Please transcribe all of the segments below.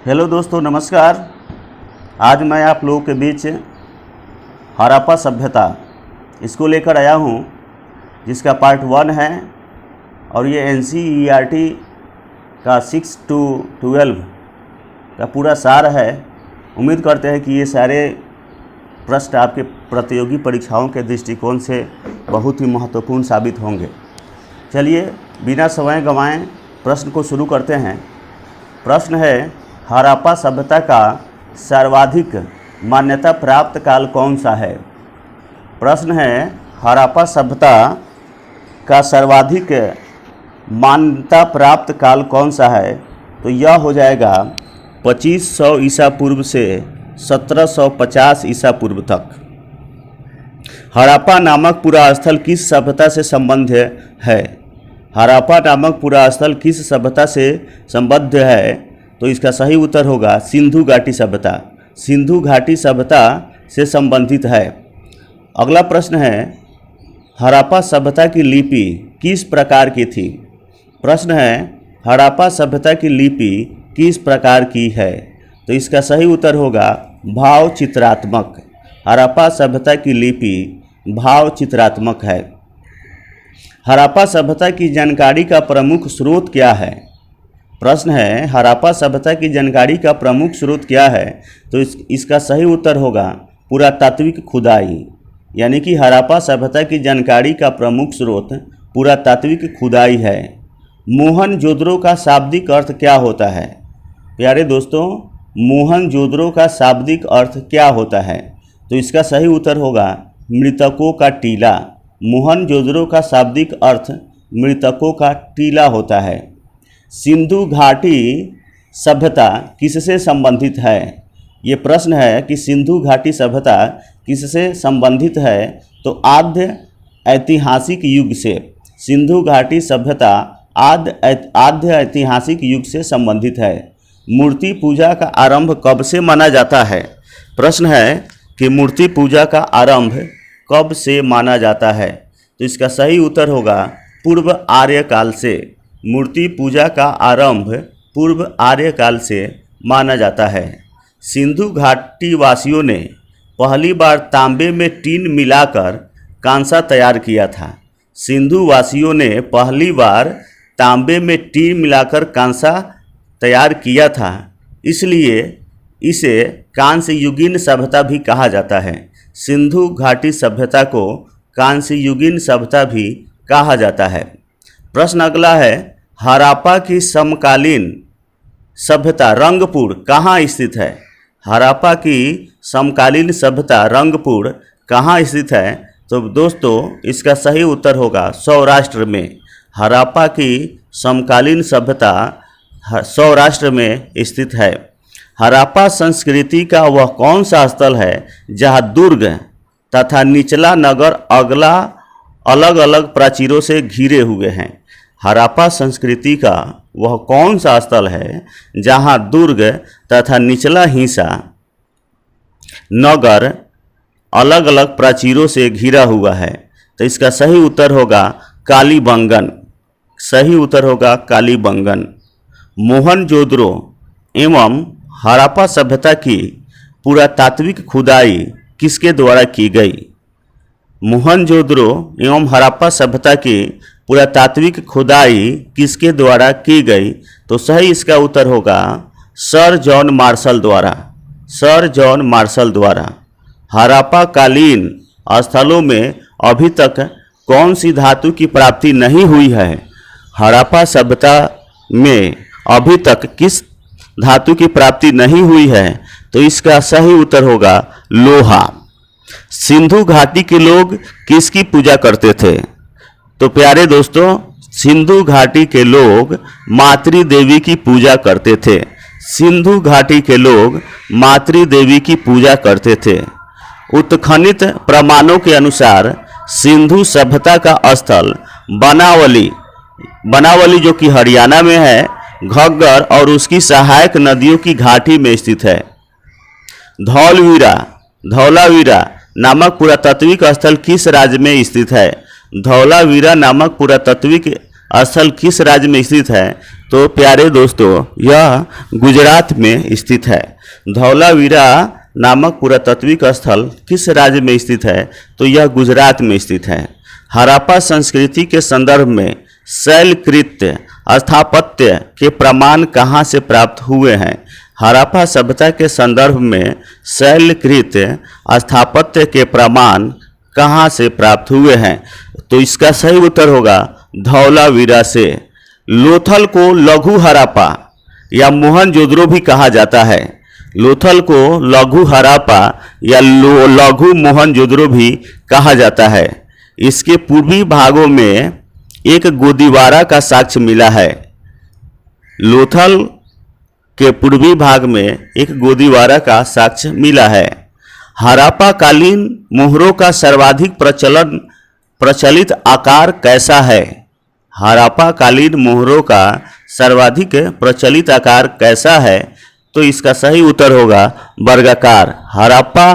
Hello दोस्तों, नमस्कार। आज मैं आप लोगों के बीच हड़प्पा सभ्यता इसको लेकर आया हूँ, जिसका पार्ट 1 है और ये NCERT का 6 to 12 का पूरा सार है। उम्मीद करते हैं कि ये सारे प्रश्न आपके प्रतियोगी परीक्षाओं के दृष्टिकोण से बहुत ही महत्वपूर्ण साबित होंगे। चलिए बिना समय गंवाए प्रश्न को शुरू करते हैं। प्रश्न है, हड़प्पा सभ्यता का सर्वाधिक मान्यता प्राप्त काल कौन सा है? प्रश्न है, हड़प्पा सभ्यता का सर्वाधिक मान्यता प्राप्त काल कौन सा है? तो यह हो जाएगा 2500 ईसा पूर्व से 1750 ईसा पूर्व तक। हड़प्पा नामक पूरा स्थल किस सभ्यता से संबंध है? हड़प्पा नामक पूरा स्थल किस सभ्यता से संबद्ध है? तो इसका सही उत्तर होगा सिंधु घाटी सभ्यता। सिंधु घाटी सभ्यता से संबंधित है। अगला प्रश्न है, हड़प्पा सभ्यता की लिपि किस प्रकार की थी? प्रश्न है, हड़प्पा सभ्यता की लिपि किस प्रकार की है? तो इसका सही उत्तर होगा भाव चित्रात्मक। हड़प्पा सभ्यता की लिपि भाव चित्रात्मक है। हड़प्पा सभ्यता की जानकारी का प्रमुख स्रोत क्या है? प्रश्न है, हड़प्पा सभ्यता की जानकारी का प्रमुख स्रोत क्या है? तो इसका सही उत्तर होगा पुरातात्विक खुदाई। यानी कि हड़प्पा सभ्यता की जानकारी का प्रमुख स्रोत पुरातात्विक खुदाई है। मोहनजोदड़ो का शाब्दिक अर्थ क्या होता है? प्यारे दोस्तों, मोहनजोदड़ो का शाब्दिक अर्थ क्या होता है? तो इसका सही उत्तर होगा मृतकों का टीला। मोहनजोदड़ो का शाब्दिक अर्थ मृतकों का टीला होता है। सिंधु घाटी सभ्यता किससे संबंधित है? ये प्रश्न है कि सिंधु घाटी सभ्यता किससे संबंधित है? तो आद्य ऐतिहासिक युग से। सिंधु घाटी सभ्यता आद्य ऐतिहासिक युग से संबंधित है। मूर्ति पूजा का आरंभ कब से माना जाता है? प्रश्न है कि मूर्ति पूजा का आरंभ कब से माना जाता है? तो इसका सही उत्तर होगा पूर्व आर्य काल से। मूर्ति पूजा का आरंभ पूर्व आर्य काल से माना जाता है। सिंधु घाटी वासियों ने पहली बार तांबे में टीन मिलाकर कांसा तैयार किया था। सिंधु वासियों ने पहली बार तांबे में टीन मिलाकर कांसा तैयार किया था, इसलिए इसे कांस्य युगीन सभ्यता भी कहा जाता है। सिंधु घाटी सभ्यता को कांस्य युगीन सभ्यता भी कहा जाता है। प्रश्न अगला है, हड़प्पा की समकालीन सभ्यता रंगपुर कहाँ स्थित है? हड़प्पा की समकालीन सभ्यता रंगपुर कहाँ स्थित है? तो दोस्तों, इसका सही उत्तर होगा सौराष्ट्र में। हड़प्पा की समकालीन सभ्यता सौराष्ट्र में स्थित है। हड़प्पा संस्कृति का वह कौन सा स्थल है जहाँ दुर्ग तथा निचला नगर अलग अलग प्राचीरों से घिरे हुए हैं? हड़प्पा संस्कृति का वह कौन सा स्थल है जहाँ दुर्ग तथा निचला हिस्सा नगर अलग अलग प्राचीरों से घिरा हुआ है? तो इसका सही उत्तर होगा कालीबंगन। सही उत्तर होगा कालीबंगन। मोहनजोदड़ो एवं हड़प्पा सभ्यता की पुरातात्विक खुदाई किसके द्वारा की गई? मोहनजोदड़ो एवं हड़प्पा सभ्यता की पुरातात्विक खुदाई किसके द्वारा की गई? तो सही इसका उत्तर होगा सर जॉन मार्शल द्वारा। सर जॉन मार्शल द्वारा। हड़प्पा कालीन स्थलों में अभी तक कौन सी धातु की प्राप्ति नहीं हुई है? हड़प्पा सभ्यता में अभी तक किस धातु की प्राप्ति नहीं हुई है? तो इसका सही उत्तर होगा लोहा। सिंधु घाटी के लोग किसकी पूजा करते थे? तो प्यारे दोस्तों, सिंधु घाटी के लोग मातृ देवी की पूजा करते थे। सिंधु घाटी के लोग मातृ देवी की पूजा करते थे। उत्खनित प्रमाणों के अनुसार सिंधु सभ्यता का स्थल बनावली जो कि हरियाणा में है, घग्गर और उसकी सहायक नदियों की घाटी में स्थित है। धौलावीरा नामक पुरातात्विक स्थल किस राज्य में स्थित है? धौलावीरा नामक पुरातात्विक स्थल किस राज्य में स्थित है? तो तो प्यारे दोस्तों, यह गुजरात में स्थित है। धौलावीरा नामक पुरातात्विक स्थल किस राज्य में स्थित है? तो यह गुजरात में स्थित है। हड़प्पा संस्कृति के संदर्भ में शैलकृत स्थापत्य के प्रमाण कहाँ से प्राप्त हुए हैं? हड़प्पा सभ्यता के संदर्भ में शैलकृत स्थापत्य के प्रमाण कहाँ से प्राप्त हुए हैं? तो इसका सही उत्तर होगा धौलावीरा से। लोथल को लघु हड़प्पा या मोहनजोदड़ो भी कहा जाता है। लोथल को लघु हड़प्पा या लघु मोहनजोदड़ो भी कहा जाता है। इसके पूर्वी भागों में एक गोदीवारा का साक्ष्य मिला है। लोथल के पूर्वी भाग में एक गोदीवारा का साक्ष्य मिला है। हड़प्पा कालीन मोहरों का सर्वाधिक प्रचलित आकार कैसा है? हड़प्पा कालीन मोहरों का सर्वाधिक प्रचलित आकार कैसा है? तो इसका सही उत्तर होगा वर्गाकार। हड़प्पा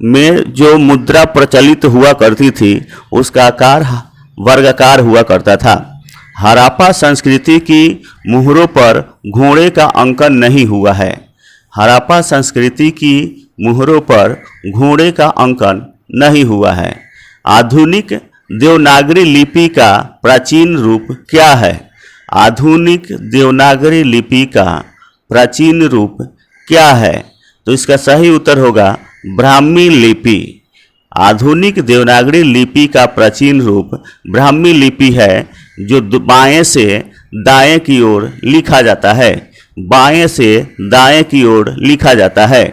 में जो मुद्रा प्रचलित हुआ करती थी उसका आकार वर्गाकार हुआ करता था। हड़प्पा संस्कृति की मोहरों पर घोड़े का अंकन नहीं हुआ है। हड़प्पा संस्कृति की मोहरों पर घोड़े का अंकन नहीं हुआ है। आधुनिक देवनागरी लिपि का प्राचीन रूप क्या है? आधुनिक देवनागरी लिपि का प्राचीन रूप क्या है? तो इसका सही उत्तर होगा ब्राह्मी लिपि। आधुनिक देवनागरी लिपि का प्राचीन रूप ब्राह्मी लिपि है, जो बाएं से दाएं की ओर लिखा जाता है। बाएं से दाएं की ओर लिखा जाता है।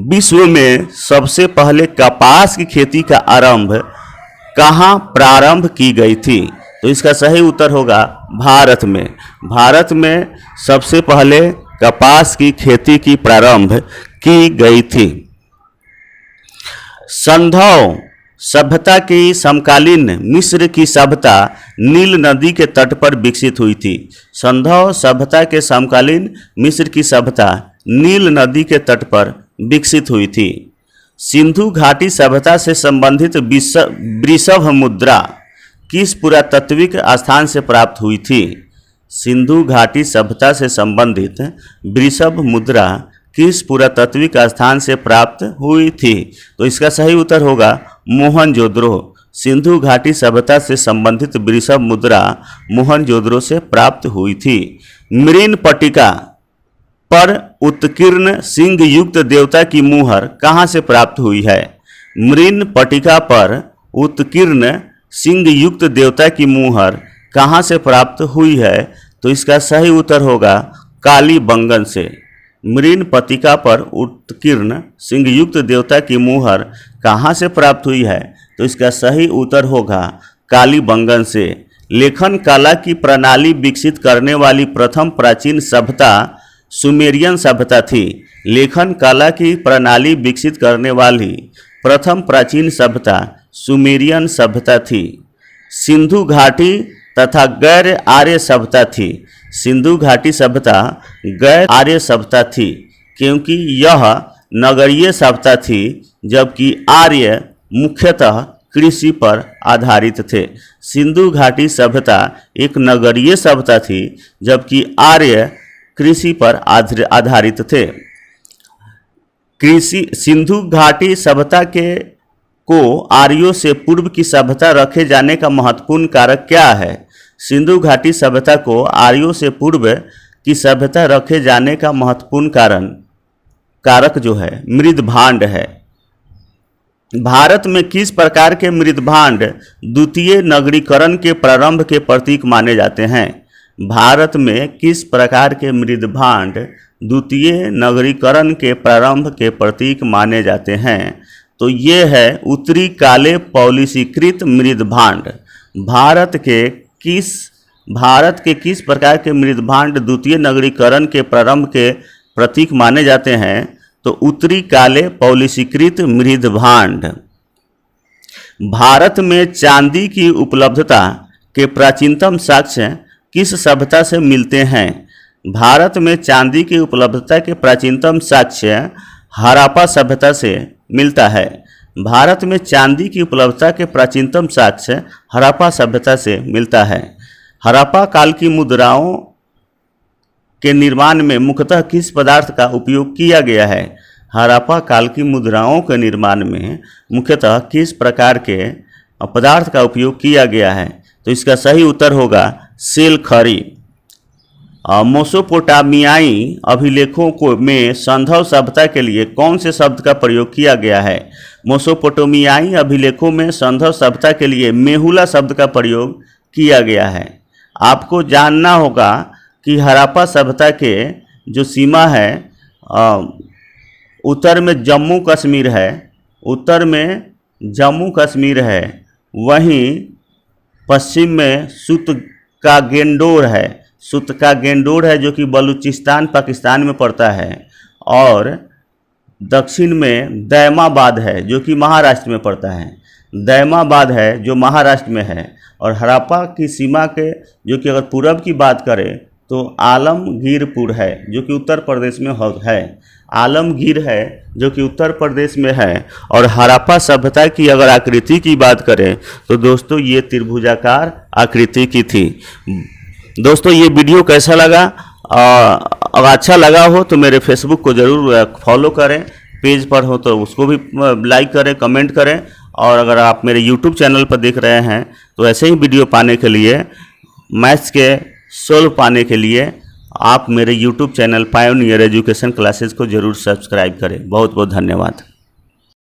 विश्व में सबसे पहले कपास की खेती का आरंभ कहाँ प्रारंभ की गई थी? तो इसका सही उत्तर होगा भारत में। भारत में सबसे पहले कपास की खेती की प्रारंभ की गई थी। सिंधु सभ्यता की समकालीन मिस्र की सभ्यता नील नदी के तट पर विकसित हुई थी। सिंधु सभ्यता के समकालीन मिस्र की सभ्यता नील नदी के तट पर विकसित हुई थी। सिंधु घाटी सभ्यता से संबंधित वृषभ मुद्रा किस पुरातात्विक स्थान से प्राप्त हुई थी? सिंधु घाटी सभ्यता से संबंधित वृषभ मुद्रा किस पुरातात्विक स्थान से प्राप्त हुई थी? तो इसका सही उत्तर होगा मोहनजोदड़ो। सिंधु घाटी सभ्यता से संबंधित वृषभ मुद्रा मोहनजोदड़ो से प्राप्त हुई थी। मृन पट्टिका पर उत्कीर्ण सिंह युक्त देवता की मुहर कहाँ से प्राप्त हुई है? मृन पट्टिका पर उत्कीर्ण सिंह युक्त देवता की मुहर कहाँ से प्राप्त हुई है? तो इसका सही उत्तर होगा कालीबंगन से। मृन पट्टिका पर उत्कीर्ण सिंह युक्त देवता की मुहर कहाँ से प्राप्त हुई है? तो इसका सही उत्तर होगा कालीबंगन से। लेखन कला की प्रणाली विकसित करने वाली प्रथम प्राचीन सभ्यता सुमेरियन सभ्यता थी। लेखन कला की प्रणाली विकसित करने वाली प्रथम प्राचीन सभ्यता सुमेरियन सभ्यता थी। सिंधु घाटी तथा गैर आर्य सभ्यता थी। सिंधु घाटी सभ्यता गैर आर्य सभ्यता थी क्योंकि यह नगरीय सभ्यता थी, जबकि आर्य मुख्यतः कृषि पर आधारित थे। सिंधु घाटी सभ्यता एक नगरीय सभ्यता थी, जबकि आर्य कृषि पर आधारित थे। सिंधु घाटी सभ्यता को आर्यों से पूर्व की सभ्यता रखे जाने का महत्वपूर्ण कारक क्या है? सिंधु घाटी सभ्यता को आर्यों से पूर्व की सभ्यता रखे जाने का महत्वपूर्ण कारक जो है मृदभांड है। भारत में किस प्रकार के मृदभांड द्वितीय नगरीकरण के प्रारंभ के प्रतीक माने जाते हैं? भारत में किस प्रकार के मृदभांड द्वितीय नगरीकरण के प्रारंभ के प्रतीक माने जाते हैं? तो ये है उत्तरी काले पॉलिशीकृत मृदभांड। भारत के किस प्रकार के मृदभांड द्वितीय नगरीकरण के प्रारंभ के प्रतीक माने जाते हैं? तो उत्तरी काले पॉलिशीकृत मृदभांड। भारत में चांदी की उपलब्धता के प्राचीनतम साक्ष्य किस सभ्यता से मिलते हैं? भारत में चांदी की उपलब्धता के प्राचीनतम साक्ष्य हड़प्पा सभ्यता से मिलता है। भारत में चांदी की उपलब्धता के प्राचीनतम साक्ष्य हड़प्पा सभ्यता से मिलता है। हड़प्पा काल की मुद्राओं के निर्माण में मुख्यतः किस पदार्थ का उपयोग किया गया है? हड़प्पा काल की मुद्राओं के निर्माण में मुख्यतः किस प्रकार के पदार्थ का उपयोग किया गया है? तो इसका सही उत्तर होगा सेल खरी। मेसोपोटामियाई अभिलेखों को में संधव सभ्यता के लिए कौन से शब्द का प्रयोग किया गया है? मेसोपोटामियाई अभिलेखों में संधव सभ्यता के लिए मेहुला शब्द का प्रयोग किया गया है। आपको जानना होगा कि हड़प्पा सभ्यता के जो सीमा है, उत्तर में जम्मू कश्मीर है, उत्तर में जम्मू कश्मीर है, वहीं पश्चिम में सुतकागेंडोर है, सुतकागेंडोर है जो कि बलूचिस्तान पाकिस्तान में पड़ता है, और दक्षिण में दैमाबाद है जो कि महाराष्ट्र में पड़ता है। दैमाबाद है जो महाराष्ट्र में है, और हड़प्पा की सीमा के जो कि अगर पूरब की बात करें तो आलमगीरपुर है जो कि उत्तर प्रदेश में है, आलमगीर है जो कि उत्तर प्रदेश में है। और हड़प्पा सभ्यता की अगर आकृति की बात करें तो दोस्तों ये त्रिभुजाकार आकृति की थी। दोस्तों ये वीडियो कैसा लगा? अगर अच्छा लगा हो तो मेरे फेसबुक को ज़रूर फॉलो करें, पेज पर हो तो उसको भी लाइक करें, कमेंट करें। और अगर आप मेरे यूट्यूब चैनल पर देख रहे हैं तो ऐसे ही वीडियो पाने के लिए, मैथ्स के सोल्व पाने के लिए आप मेरे YouTube channel pioneer education classes को ज़रूर सब्सक्राइब करें। बहुत बहुत धन्यवाद।